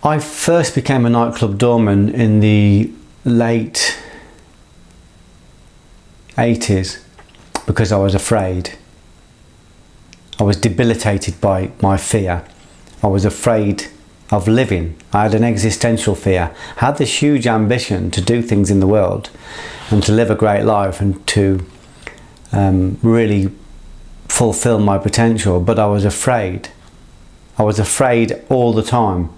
I first became a nightclub doorman in the late 80s because I was afraid. I was debilitated by my fear. I was afraid of living. I had an existential fear. I had this huge ambition to do things in the world and to live a great life and to really fulfill my potential, but I was afraid. I was afraid all the time.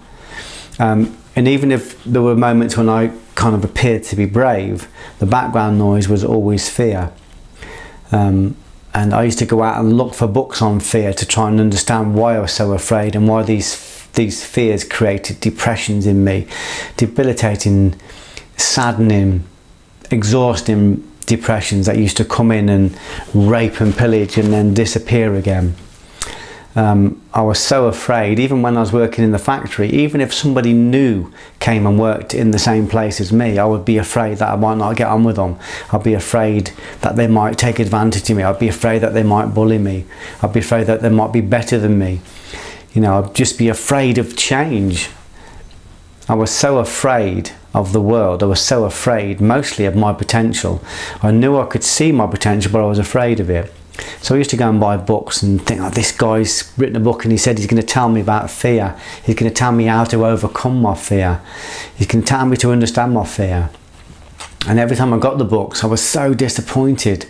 And even if there were moments when I kind of appeared to be brave, the background noise was always fear. And I used to go out and look for books on fear to try and understand why I was so afraid and why these fears created depressions in me, debilitating, saddening, exhausting depressions that used to come in and rape and pillage and then disappear again. I was so afraid, even when I was working in the factory, even if somebody new came and worked in the same place as me, I would be afraid that I might not get on with them. I'd be afraid that they might take advantage of me. I'd be afraid that they might bully me. I'd be afraid that they might be better than me. You know, I'd just be afraid of change. I was so afraid of the world. I was so afraid mostly of my potential. I knew I could see my potential, but I was afraid of it. So I used to go and buy books and think, oh, this guy's written a book and he said he's going to tell me about fear. He's going to tell me how to overcome my fear. He's going to tell me to understand my fear. And every time I got the books, I was so disappointed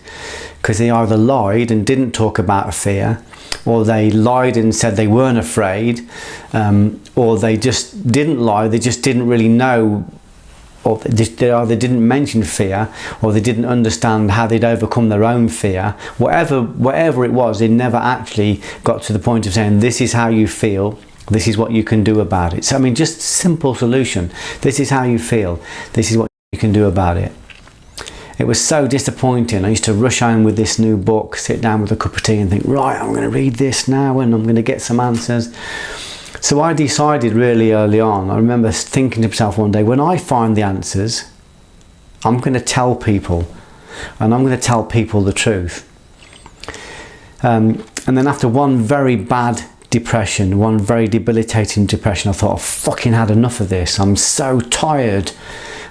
because they either lied and didn't talk about fear, or they lied and said they weren't afraid, or they just didn't lie, they just didn't really know, or they either didn't mention fear, or they didn't understand how they'd overcome their own fear. Whatever it was, they never actually got to the point of saying, this is how you feel, this is what you can do about it. So I mean, just simple solution. This is how you feel, this is what you can do about it. It was so disappointing. I used to rush home with this new book, sit down with a cup of tea and think, right, I'm going to read this now and I'm going to get some answers. So I decided really early on, I remember thinking to myself one day, when I find the answers, I'm going to tell people, and I'm going to tell people the truth. And then after one very bad depression, one very debilitating depression, I thought, I've fucking had enough of this. I'm so tired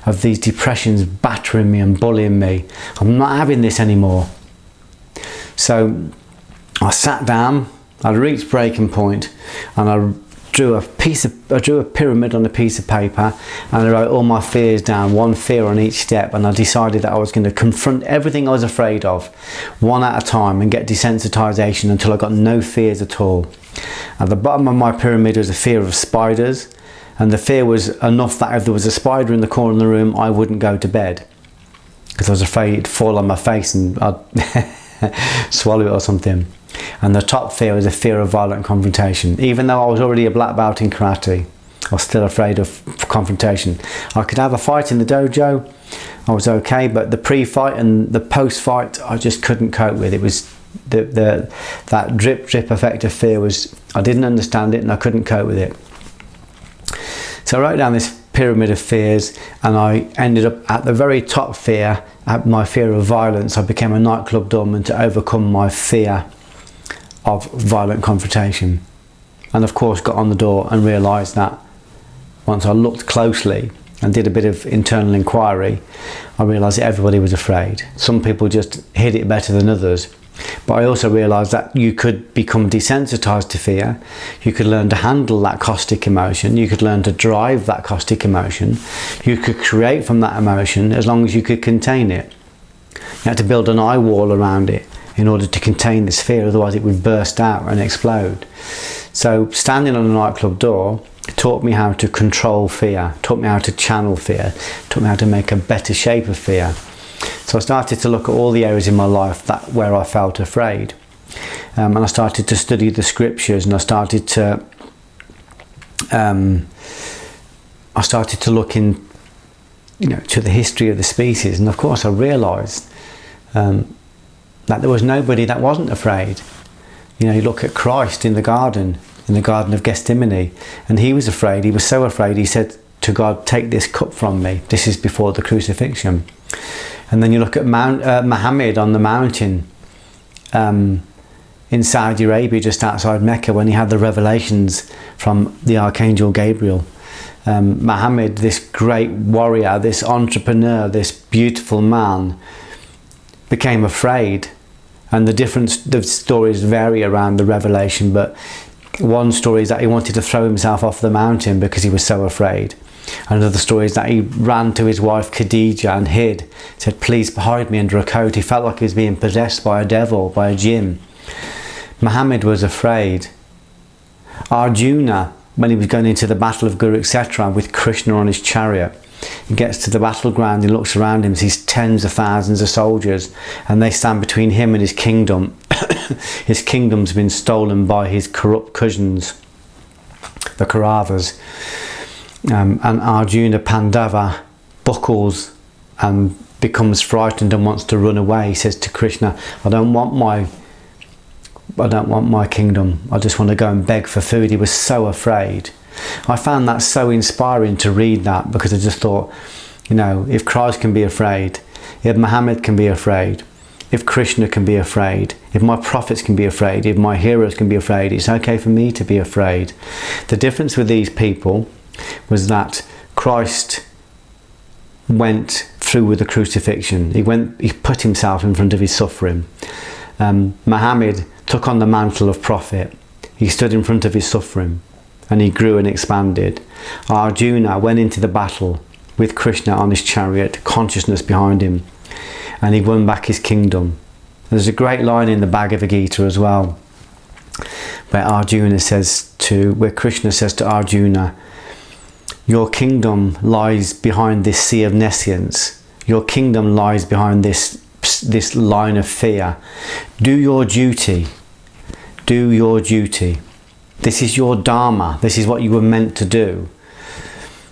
of these depressions battering me and bullying me. I'm not having this anymore. So I sat down, I reached breaking point, and I drew a pyramid on a piece of paper, and I wrote all my fears down, one fear on each step, and I decided that I was going to confront everything I was afraid of, one at a time, and get desensitization until I got no fears at all. At the bottom of my pyramid was a fear of spiders, and the fear was enough that if there was a spider in the corner of the room, I wouldn't go to bed because I was afraid it'd fall on my face and I'd swallow it or something. And the top fear was a fear of violent confrontation. Even though I was already a black belt in karate, I was still afraid of confrontation. I could have a fight in the dojo, I was okay, but the pre-fight and the post-fight, I just couldn't cope with. It was that drip effect of fear was, I didn't understand it and I couldn't cope with it. So I wrote down this pyramid of fears, and I ended up at the very top fear, at my fear of violence. I became a nightclub doorman to overcome my fear of violent confrontation. And of course got on the door and realised that once I looked closely and did a bit of internal inquiry, I realised that everybody was afraid. Some people just hid it better than others. But I also realised that you could become desensitised to fear, you could learn to handle that caustic emotion, you could learn to drive that caustic emotion, you could create from that emotion as long as you could contain it. You had to build an eye wall around it in order to contain this fear, otherwise it would burst out and explode. So standing on a nightclub door taught me how to control fear, taught me how to channel fear, taught me how to make a better shape of fear. So I started to look at all the areas in my life where I felt afraid, and I started to study the scriptures, and I started to look in, to the history of the species, and of course I realised that there was nobody that wasn't afraid. You look at Christ in the Garden of Gethsemane, and he was afraid. He was so afraid he said to God, "Take this cup from me." This is before the crucifixion. And then you look at Muhammad on the mountain in Saudi Arabia, just outside Mecca, when he had the revelations from the Archangel Gabriel. Muhammad, this great warrior, this entrepreneur, this beautiful man, became afraid. And the stories vary around the revelation, but one story is that he wanted to throw himself off the mountain because he was so afraid. Another story is that he ran to his wife Khadija and hid, said, please hide me under a coat. He felt like he was being possessed by a devil, by a jinn. Muhammad was afraid. Arjuna, when he was going into the battle of Kurukshetra with Krishna on his chariot, he gets to the battleground, he looks around him, sees tens of thousands of soldiers, and they stand between him and his kingdom. His kingdom's been stolen by his corrupt cousins, the Kauravas. And Arjuna Pandava buckles and becomes frightened and wants to run away. He says to Krishna, I don't want my kingdom. I just want to go and beg for food. He was so afraid. I found that so inspiring to read that, because I just thought, if Christ can be afraid, if Muhammad can be afraid, if Krishna can be afraid, if my prophets can be afraid, if my heroes can be afraid, it's okay for me to be afraid. The difference with these people was that Christ went through with the crucifixion. He put himself in front of his suffering. Muhammad took on the mantle of prophet. He stood in front of his suffering and he grew and expanded. Arjuna went into the battle with Krishna on his chariot, consciousness behind him, and he won back his kingdom. There's a great line in the Bhagavad Gita as well, where Krishna says to Arjuna, your kingdom lies behind this sea of nescience. Your kingdom lies behind this line of fear. Do your duty. Do your duty. This is your dharma. This is what you were meant to do.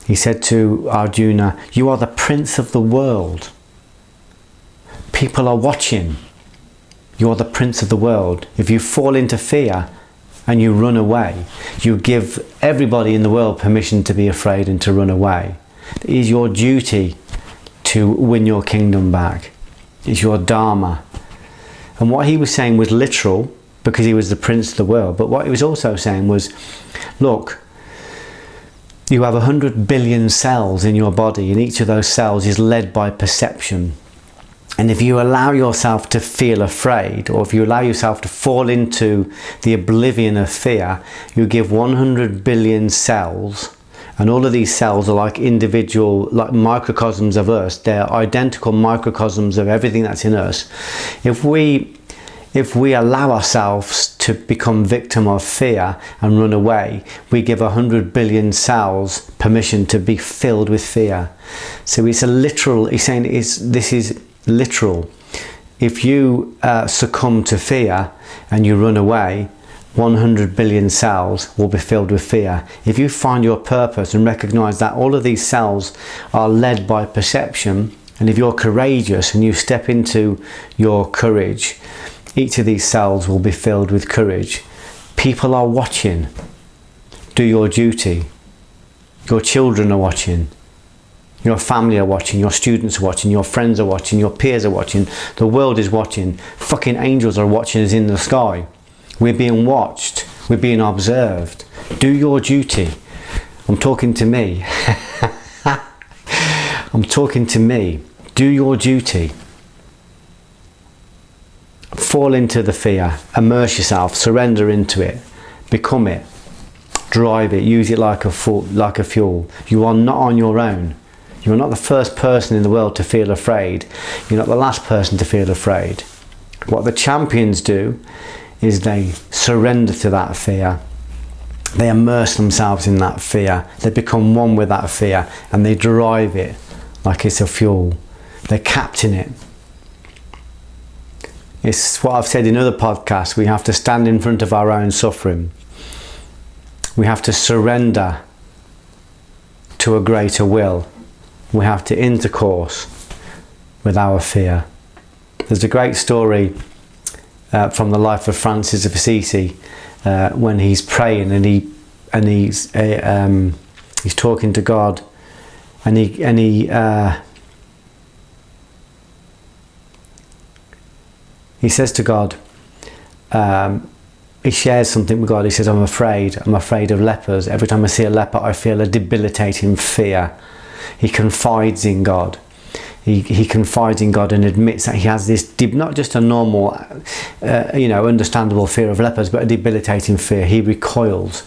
He said to Arjuna, you are the prince of the world. People are watching. You are the prince of the world. If you fall into fear and you run away, you give everybody in the world permission to be afraid and to run away. It is your duty to win your kingdom back. It's your dharma. And what he was saying was literal, because he was the prince of the world. But what he was also saying was, look, you have 100 billion cells in your body, and each of those cells is led by perception. And if you allow yourself to feel afraid, or if you allow yourself to fall into the oblivion of fear, you give 100 billion cells, and all of these cells are like individual, like microcosms of us. They're identical microcosms of everything that's in us. If we allow ourselves to become victim of fear and run away, we give 100 billion cells permission to be filled with fear. So it's a literal, he's saying this is literal. If you succumb to fear and you run away, 100 billion cells will be filled with fear. If you find your purpose and recognize that all of these cells are led by perception, and if you're courageous and you step into your courage, each of these cells will be filled with courage. People are watching. Do your duty. Your children are watching. Your family are watching, your students are watching, your friends are watching, your peers are watching, the world is watching, fucking angels are watching us in the sky. We're being watched, we're being observed. Do your duty. I'm talking to me. I'm talking to me. Do your duty. Fall into the fear, immerse yourself, surrender into it, become it, drive it, use it like a fuel. You are not on your own. You're not the first person in the world to feel afraid. You're not the last person to feel afraid. What the champions do is they surrender to that fear. They immerse themselves in that fear. They become one with that fear and they drive it like it's a fuel. They captain it. It's what I've said in other podcasts. We have to stand in front of our own suffering. We have to surrender to a greater will. We have to intercourse with our fear. There's a great story from the life of Francis of Assisi when he's praying and he's talking to God, and he says to God, he shares something with God. He says, I'm afraid of lepers. Every time I see a leper, I feel a debilitating fear. He confides in God. He confides in God and admits that he has this, not just a normal, understandable fear of lepers, but a debilitating fear. He recoils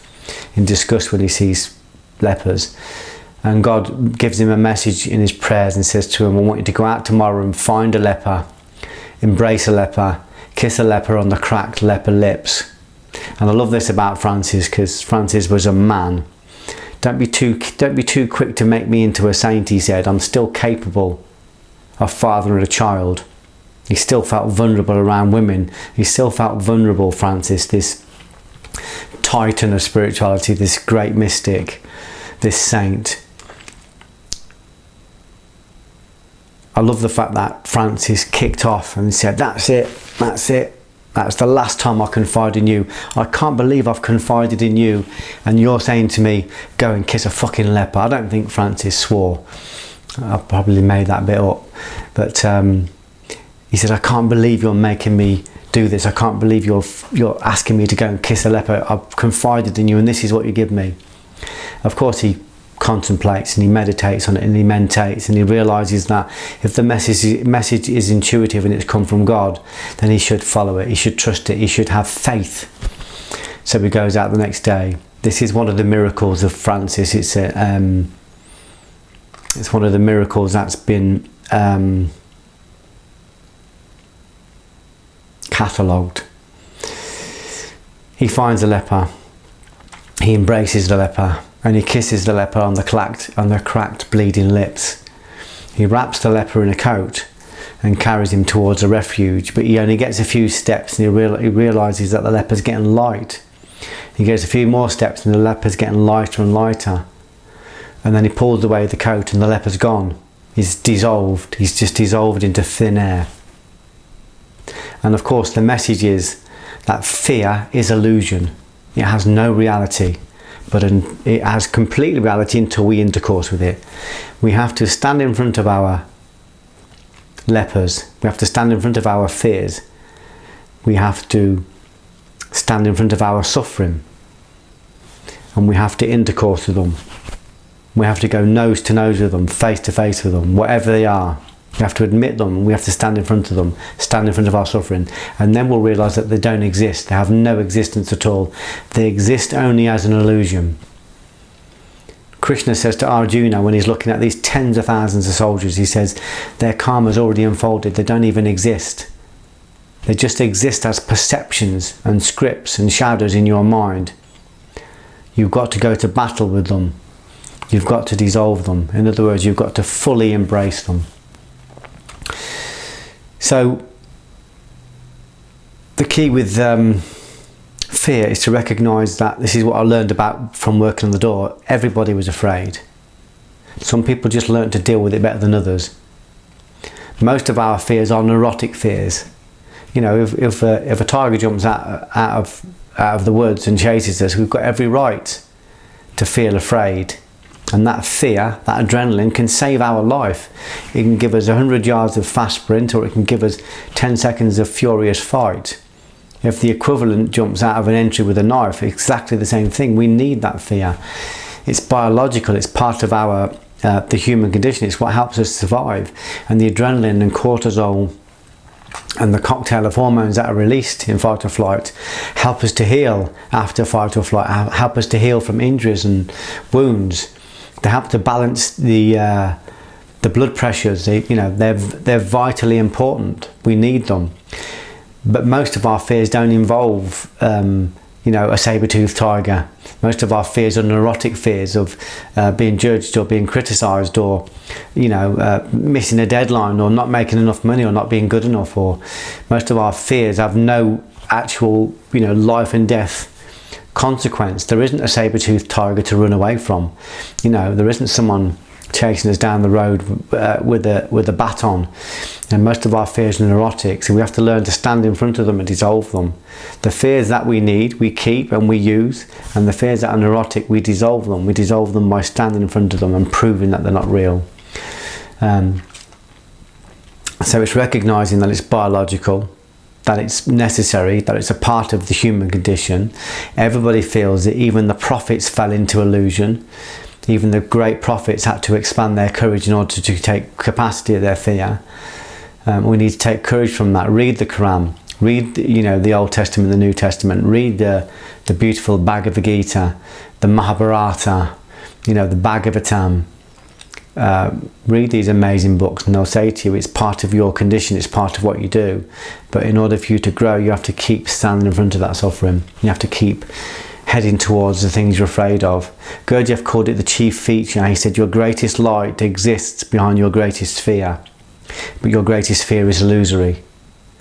in disgust when he sees lepers. And God gives him a message in his prayers and says to him, I want you to go out tomorrow and find a leper, embrace a leper, kiss a leper on the cracked leper lips. And I love this about Francis, because Francis was a man. Don't be too quick to make me into a saint, he said. I'm still capable of fathering a child. He still felt vulnerable around women. He still felt vulnerable, Francis, this titan of spirituality, this great mystic, this saint. I love the fact that Francis kicked off and said, that's it. That's the last time I confide in you. I can't believe I've confided in you and you're saying to me, go and kiss a fucking leper. I don't think Francis swore. I probably made that bit up. But he said, I can't believe you're making me do this. I can't believe you're asking me to go and kiss a leper. I've confided in you and this is what you give me. Of course, he contemplates and he meditates on it and he mentates and he realizes that if the message is intuitive and it's come from God, then he should follow it, he should trust it, he should have faith. So he goes out the next day. This is one of the miracles of Francis. It's one of the miracles that's been catalogued. He finds a leper, he embraces the leper, and he kisses the leper on the cracked, bleeding lips. He wraps the leper in a coat and carries him towards a refuge, but he only gets a few steps and he realises that the leper's getting light. He goes a few more steps and the leper's getting lighter and lighter. And then he pulls away the coat and the leper's gone. He's dissolved. He's just dissolved into thin air. And of course the message is that fear is illusion. It has no reality. But it has complete reality until we intercourse with it. We have to stand in front of our lepers. We have to stand in front of our fears. We have to stand in front of our suffering. And we have to intercourse with them. We have to go nose to nose with them, face to face with them, whatever they are. We have to admit them, we have to stand in front of them, stand in front of our suffering, and then we'll realise that they don't exist. They have no existence at all. They exist only as an illusion. Krishna says to Arjuna when he's looking at these tens of thousands of soldiers, he says, their karma's already unfolded, they don't even exist. They just exist as perceptions and scripts and shadows in your mind. You've got to go to battle with them. You've got to dissolve them. In other words, you've got to fully embrace them. So the key with fear is to recognise that this is what I learned about from working on the door. Everybody was afraid. Some people just learned to deal with it better than others. Most of our fears are neurotic fears. You know, if a tiger jumps out of the woods and chases us, we've got every right to feel afraid. And that fear, that adrenaline, can save our life. It can give us 100 yards of fast sprint, or it can give us 10 seconds of furious fight. If the equivalent jumps out of an entry with a knife, exactly the same thing. We need that fear. It's biological, it's part of our the human condition. It's what helps us survive. And the adrenaline and cortisol and the cocktail of hormones that are released in fight or flight help us to heal after fight or flight, help us to heal from injuries and wounds. They help to balance the blood pressures. They're vitally important. We need them. But most of our fears don't involve a saber-toothed tiger. Most of our fears are neurotic fears of being judged or being criticised, or missing a deadline, or not making enough money, or not being good enough. Or most of our fears have no actual life and death consequence. There isn't a saber-toothed tiger to run away from. There isn't someone chasing us down the road with a baton. And most of our fears are neurotic, so we have to learn to stand in front of them and dissolve them. The fears that we need, we keep and we use, and the fears that are neurotic, we dissolve them. We dissolve them by standing in front of them and proving that they're not real. So it's recognising that it's biological. that it's necessary, that it's a part of the human condition. Everybody feels it. Even the prophets fell into illusion. Even the great prophets had to expand their courage in order to take capacity of their fear. We need to take courage from that. Read the Quran. Read, the Old Testament, the New Testament. Read the beautiful Bhagavad Gita, the Mahabharata, the Bhagavatam. Read these amazing books, and they'll say to you, it's part of your condition, it's part of what you do. But in order for you to grow, you have to keep standing in front of that suffering. You have to keep heading towards the things you're afraid of. Geoff called it the chief feature. He said your greatest light exists behind your greatest fear, but your greatest fear is illusory.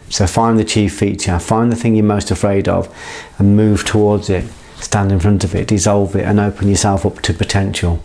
So find the chief feature, find the thing you're most afraid of, and move towards it. Stand in front of it, dissolve it, and open yourself up to potential.